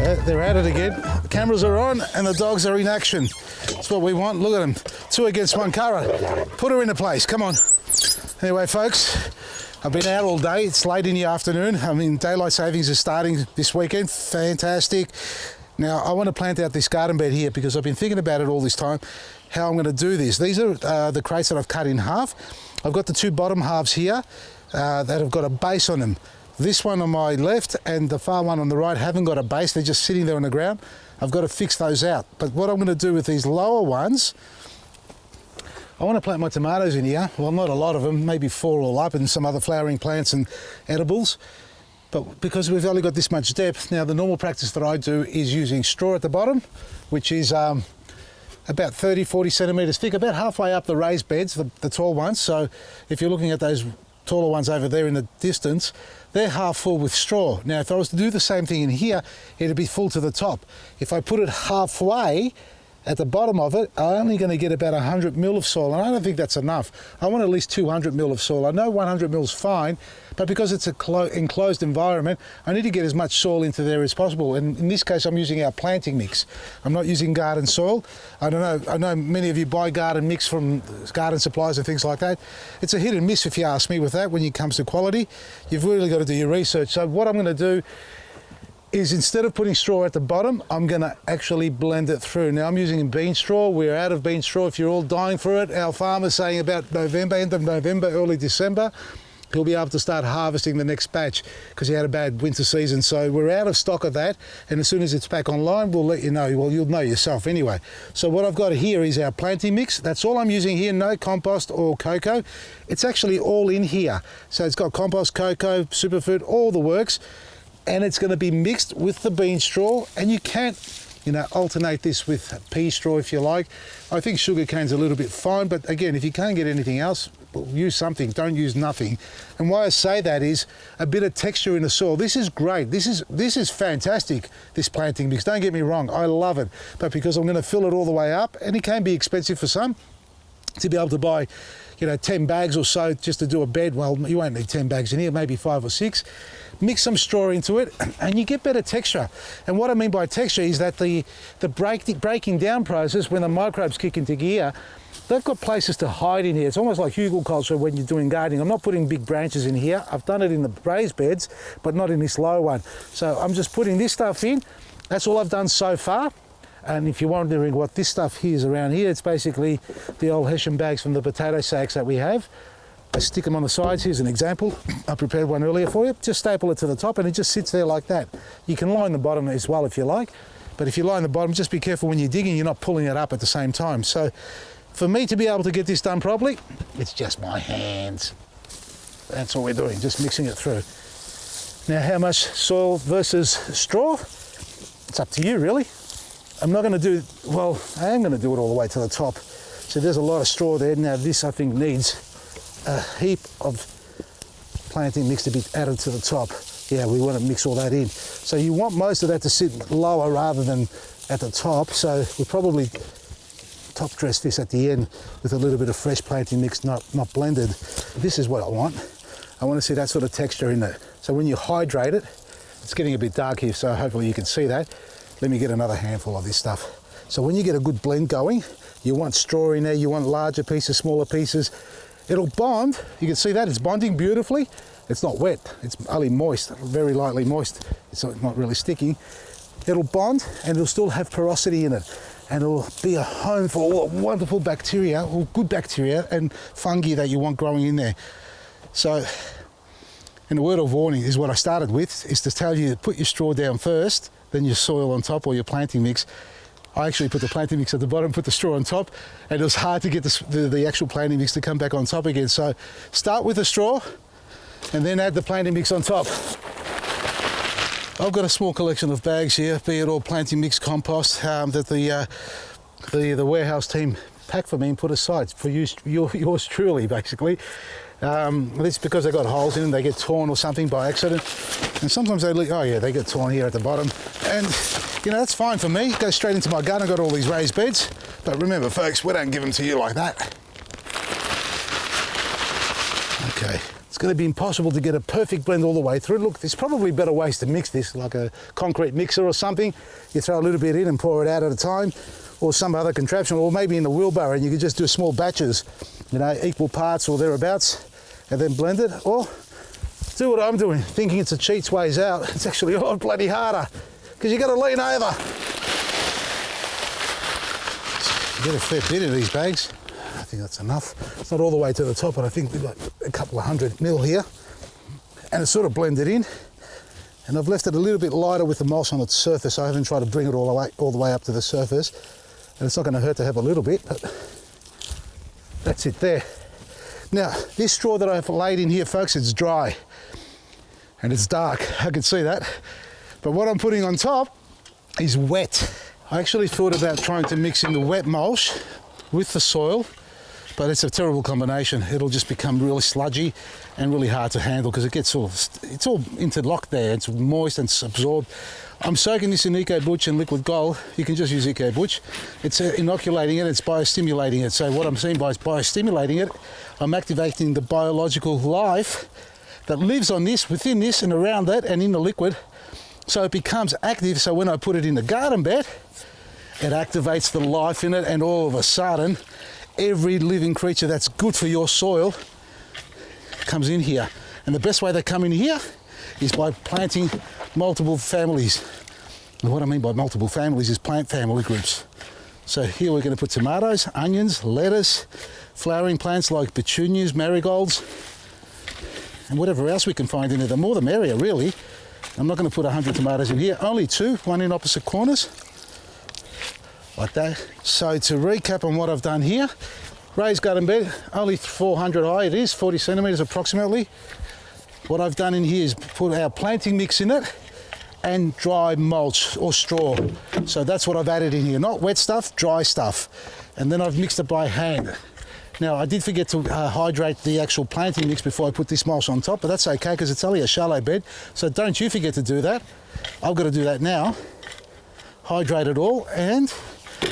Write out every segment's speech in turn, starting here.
They're at it again. The cameras are on and the dogs are in action. That's what we want. Look at them. 2 against 1. Cara, put her into place. Come on. Anyway, folks, I've been out all day. It's late in the afternoon. I mean, daylight savings is starting this weekend. Fantastic. Now, I want to plant out this garden bed here because I've been thinking about it all this time, how I'm going to do this. These are the crates that I've cut in half. I've got the 2 bottom halves here that have got a base on them. This one on my left and the far one on the right haven't got a base. They're just sitting there on the ground. I've got to fix those out. But what I'm going to do with these lower ones, I want to plant my tomatoes in here. Well, not a lot of them, maybe 4 all up, and some other flowering plants and edibles. But because we've only got this much depth, now the normal practice that I do is using straw at the bottom, which is about 30, 40 centimetres thick, about halfway up the raised beds, the tall ones. So if you're looking at those taller ones over there in the distance, they're half full with straw. Now, if I was to do the same thing in here, it'd be full to the top. If I put it halfway at the bottom of it, I'm only going to get about 100 mil of soil, and I don't think that's enough. I want at least 200 mil of soil. I know 100 mil is fine, but because it's an enclosed environment, I need to get as much soil into there as possible. And in this case, I'm using our planting mix. I'm not using garden soil. I know many of you buy garden mix from garden supplies and things like that. It's a hit and miss if you ask me with that when it comes to quality. You've really got to do your research. So what I'm going to do is, instead of putting straw at the bottom, I'm going to actually blend it through. Now, I'm using bean straw. We're out of bean straw. If you're all dying for it, our farmer's saying about November, end of November, early December, he'll be able to start harvesting the next batch because he had a bad winter season. So we're out of stock of that, and as soon as it's back online, we'll let you know. Well, you'll know yourself anyway. So what I've got here is our planting mix. That's all I'm using here, no compost or cocoa. It's actually all in here. So it's got compost, cocoa, superfood, all the works. And it's going to be mixed with the bean straw, and you can't, alternate this with pea straw if you like. I think sugar cane's a little bit fine, but again, if you can't get anything else, use something, don't use nothing. And why I say that is a bit of texture in the soil. This is great. This is fantastic, this planting mix. Don't get me wrong, I love it. But because I'm going to fill it all the way up, and it can be expensive for some, to be able to buy 10 bags or so just to do a bed. Well, you won't need 10 bags in here, maybe 5 or 6. Mix some straw into it and you get better texture. And what I mean by texture is that the breaking down process, when the microbes kick into gear, they've got places to hide in here. It's almost like hugelkultur when you're doing gardening. I'm not putting big branches in here. I've done it in the raised beds, but not in this low one. So I'm just putting this stuff in. That's all I've done so far. And if you're wondering what this stuff here is around here, it's basically the old Hessian bags from the potato sacks that we have. I stick them on the sides. Here's an example. I prepared one earlier for you. Just staple it to the top and it just sits there like that. You can line the bottom as well if you like, but if you line the bottom, just be careful when you're digging, you're not pulling it up at the same time. So for me to be able to get this done properly, it's just my hands. That's all we're doing, just mixing it through. Now, how much soil versus straw? It's up to you, really. I'm not going to do, well, I am going to do it all the way to the top. So there's a lot of straw there. Now this, I think, needs a heap of planting mix to be added to the top. Yeah, we want to mix all that in. So you want most of that to sit lower rather than at the top. So we'll probably top dress this at the end with a little bit of fresh planting mix, not blended. This is what I want. I want to see that sort of texture in it. So when you hydrate it, it's getting a bit dark here, so hopefully you can see that. Let me get another handful of this stuff. So when you get a good blend going, you want straw in there, you want larger pieces, smaller pieces. It'll bond. You can see that it's bonding beautifully. It's not wet, it's only moist, very lightly moist. It's not really sticky. It'll bond and it'll still have porosity in it. And it'll be a home for all the wonderful bacteria, or good bacteria and fungi that you want growing in there. So, and a word of warning is what I started with, is to tell you to put your straw down first, then your soil on top or your planting mix. I actually put the planting mix at the bottom, put the straw on top, and it was hard to get the actual planting mix to come back on top again. So start with the straw and then add the planting mix on top. I've got a small collection of bags here, be it all planting mix, compost, that the warehouse team packed for me and put aside for yours truly, basically. This because they got holes in them, they get torn or something by accident. And sometimes they they get torn here at the bottom. And that's fine for me. Go straight into my garden. I've got all these raised beds. But remember, folks, we don't give them to you like that. Okay, let's going to be impossible to get a perfect blend all the way through. Look, there's probably better ways to mix this, like a concrete mixer or something. You throw a little bit in and pour it out at a time, or some other contraption, or maybe in the wheelbarrow and you could just do small batches, you know, equal parts or thereabouts, and then blend it. Or do what I'm doing, thinking it's a cheats ways out. It's actually a lot bloody harder, because you got to lean over. You get a fair bit of these bags. I think that's enough. It's not all the way to the top, but I think we've got a couple of 100 mil here. And it's sort of blended in. And I've left it a little bit lighter with the mulch on its surface. I haven't tried to bring it all the way up to the surface. And it's not going to hurt to have a little bit, but that's it there. Now, this straw that I've laid in here, folks, it's dry. And it's dark, I can see that. But what I'm putting on top is wet. I actually thought about trying to mix in the wet mulch with the soil, but it's a terrible combination. It'll just become really sludgy and really hard to handle because it's all interlocked there. It's moist and it's absorbed. I'm soaking this in EcoButch and Liquid Gold. You can just use EcoButch. It's inoculating it, it's biostimulating it. So what I'm saying by biostimulating it, I'm activating the biological life that lives on this, within this and around that and in the liquid. So it becomes active, so when I put it in the garden bed, it activates the life in it, and all of a sudden, every living creature that's good for your soil comes in here. And the best way they come in here is by planting multiple families. And what I mean by multiple families is plant family groups. So here we're going to put tomatoes, onions, lettuce, flowering plants like petunias, marigolds, and whatever else we can find in there. The more the merrier, really. I'm not going to put 100 tomatoes in here, only 2, one in opposite corners, like that. So to recap on what I've done here, raised garden bed, only 400 high it is, 40 centimetres approximately. What I've done in here is put our planting mix in it and dry mulch or straw. So that's what I've added in here, not wet stuff, dry stuff. And then I've mixed it by hand. Now, I did forget to hydrate the actual planting mix before I put this mulch on top, but that's okay because it's only a shallow bed. So don't you forget to do that. I've got to do that now. Hydrate it all, and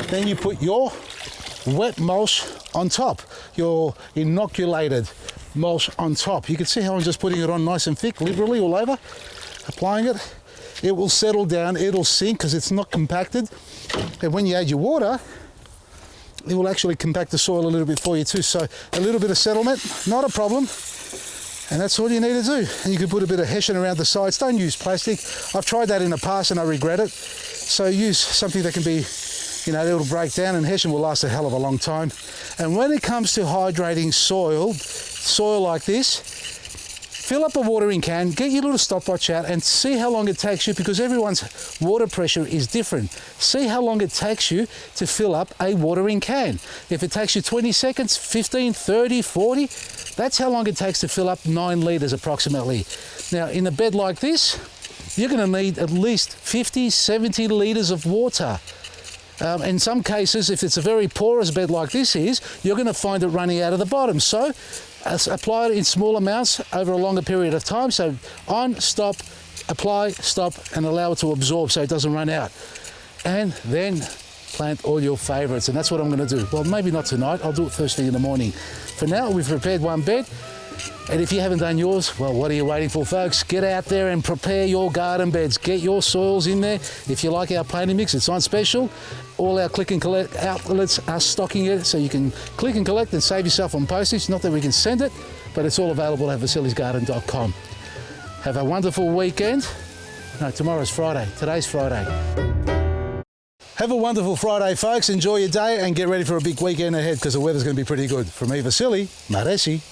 then you put your wet mulch on top, your inoculated mulch on top. You can see how I'm just putting it on nice and thick, liberally all over, applying it. It will settle down, it'll sink because it's not compacted. And when you add your water, it will actually compact the soil a little bit for you too. So a little bit of settlement, not a problem. And that's all you need to do. And you can put a bit of hessian around the sides. Don't use plastic. I've tried that in the past and I regret it. So use something that can be, you know, it'll break down, and hessian will last a hell of a long time. And when it comes to hydrating soil like this, fill up a watering can, get your little stopwatch out and see how long it takes you, because everyone's water pressure is different. See how long it takes you to fill up a watering can. If it takes you 20 seconds, 15, 30, 40, that's how long it takes to fill up 9 litres approximately. Now, in a bed like this, you're going to need at least 50, 70 litres of water. In some cases, if it's a very porous bed like this is, you're going to find it running out of the bottom. So apply it in small amounts over a longer period of time. So on, stop, apply, stop, and allow it to absorb so it doesn't run out. And then plant all your favourites, and that's what I'm going to do. Well, maybe not tonight, I'll do it first thing in the morning. For now, we've prepared one bed, and if you haven't done yours, well, what are you waiting for, folks? Get out there and prepare your garden beds. Get your soils in there. If you like our planting mix, it's on special. All our click and collect outlets are stocking it, so you can click and collect and save yourself on postage. Not that we can send it, but it's all available at vasilisgarden.com. Have a wonderful weekend. No, tomorrow's Friday. Today's Friday. Have a wonderful Friday, folks. Enjoy your day and get ready for a big weekend ahead because the weather's going to be pretty good. From me, Vasili, Maresi.